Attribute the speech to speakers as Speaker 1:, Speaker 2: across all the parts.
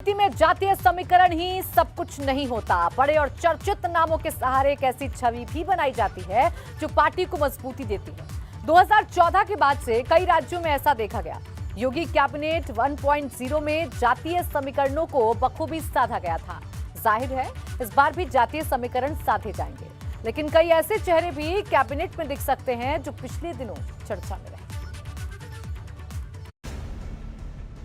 Speaker 1: में जातीय समीकरण ही सब कुछ नहीं होता। बड़े और चर्चित नामों के सहारे एक ऐसी छवि भी बनाई जाती है जो पार्टी को मजबूती देती है। 2014 के बाद से कई राज्यों में ऐसा देखा गया। योगी कैबिनेट 1.0 में जातीय समीकरणों को बखूबी साधा गया था। जाहिर है इस बार भी जातीय समीकरण साधे जाएंगे, लेकिन कई ऐसे चेहरे भी कैबिनेट में दिख सकते हैं जो पिछले दिनों चर्चा में रहे।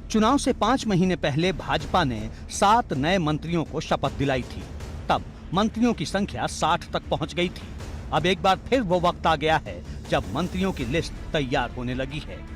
Speaker 2: चुनाव से 5 महीने पहले भाजपा ने 7 नए मंत्रियों को शपथ दिलाई थी। तब मंत्रियों की संख्या 60 तक पहुंच गई थी। अब एक बार फिर वो वक्त आ गया है जब मंत्रियों की लिस्ट तैयार होने लगी है।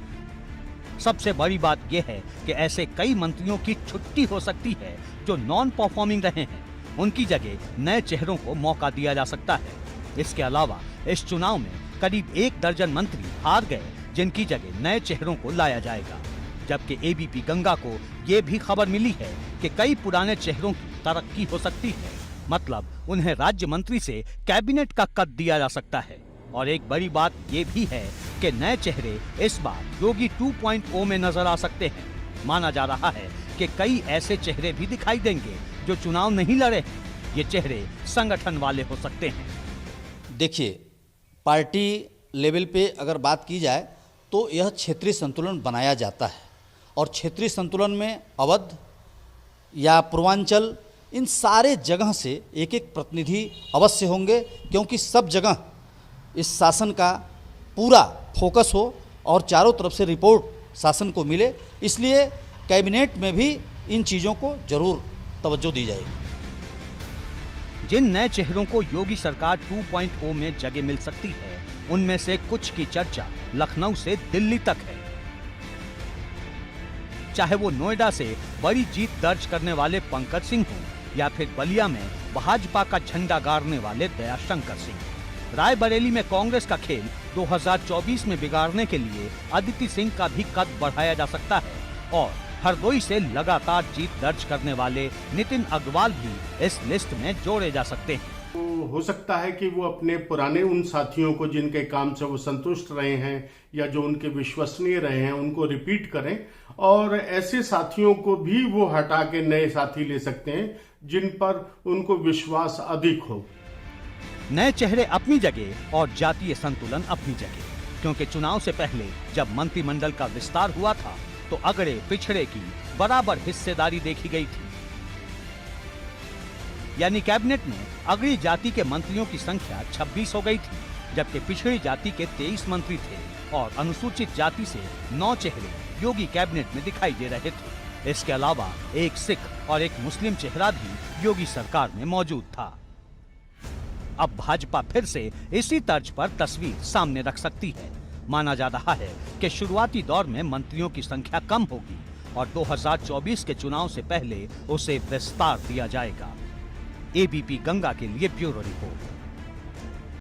Speaker 2: सबसे बड़ी बात यह है कि ऐसे कई मंत्रियों की छुट्टी हो सकती है जो नॉन परफॉर्मिंग रहे हैं। उनकी जगह नए चेहरों को मौका दिया जा सकता है। इसके अलावा इस चुनाव में करीब 1 दर्जन मंत्री हार गए, जिनकी जगह नए चेहरों को लाया जाएगा। जबकि एबीपी गंगा को ये भी खबर मिली है कि कई पुराने चेहरों की तरक्की हो सकती है, मतलब उन्हें राज्य मंत्री से कैबिनेट का कद दिया जा सकता है। और एक बड़ी बात ये भी है कि नए चेहरे इस बार योगी 2.0 में नजर आ सकते हैं। माना जा रहा है कि कई ऐसे चेहरे भी दिखाई देंगे जो चुनाव नहीं लड़े हैं। ये चेहरे संगठन वाले हो सकते हैं।
Speaker 3: देखिए, पार्टी लेवल पे अगर बात की जाए तो यह क्षेत्रीय संतुलन बनाया जाता है, और क्षेत्रीय संतुलन में अवध या पूर्वांचल, इन सारे जगह से एक एक प्रतिनिधि अवश्य होंगे, क्योंकि सब जगह इस शासन का पूरा फोकस हो और चारों तरफ से रिपोर्ट शासन को मिले। इसलिए कैबिनेट में भी इन चीज़ों को जरूर तवज्जो दी जाएगी।
Speaker 2: जिन नए चेहरों को योगी सरकार 2.0 में जगह मिल सकती है, उनमें से कुछ की चर्चा लखनऊ से दिल्ली तक है। चाहे वो नोएडा से बड़ी जीत दर्ज करने वाले पंकज सिंह हों या फिर बलिया में भाजपा का झंडा गाड़ने वाले दयाशंकर सिंह। रायबरेली में कांग्रेस का खेल 2024 में बिगाड़ने के लिए अदिति सिंह का भी कद बढ़ाया जा सकता है। और हरदोई से लगातार जीत दर्ज करने वाले नितिन अग्रवाल भी इस लिस्ट में जोड़े जा सकते हैं।
Speaker 4: तो हो सकता है कि वो अपने पुराने उन साथियों को जिनके काम से वो संतुष्ट रहे हैं या जो उनके विश्वसनीय रहे हैं उनको रिपीट करें, और ऐसे साथियों को भी वो हटा के नए साथी ले सकते हैं जिन पर उनको विश्वास अधिक हो।
Speaker 2: नए चेहरे अपनी जगह और जातीय संतुलन अपनी जगह, क्योंकि चुनाव से पहले जब मंत्रिमंडल का विस्तार हुआ था तो अगड़े पिछड़े की बराबर हिस्सेदारी देखी गई थी। यानी कैबिनेट में अगड़ी जाति के मंत्रियों की संख्या 26 हो गई थी, जबकि पिछड़ी जाति के 23 मंत्री थे और अनुसूचित जाति से 9 चेहरे योगी कैबिनेट में दिखाई दे रहे थे। इसके अलावा एक सिख और एक मुस्लिम चेहरा भी योगी सरकार में मौजूद था। अब भाजपा फिर से इसी तर्ज पर तस्वीर सामने रख सकती है। माना जा रहा है कि शुरुआती दौर में मंत्रियों की संख्या कम होगी और 2024 के चुनाव से पहले उसे विस्तार दिया जाएगा। एबीपी गंगा के लिए ब्यूरो रिपोर्ट।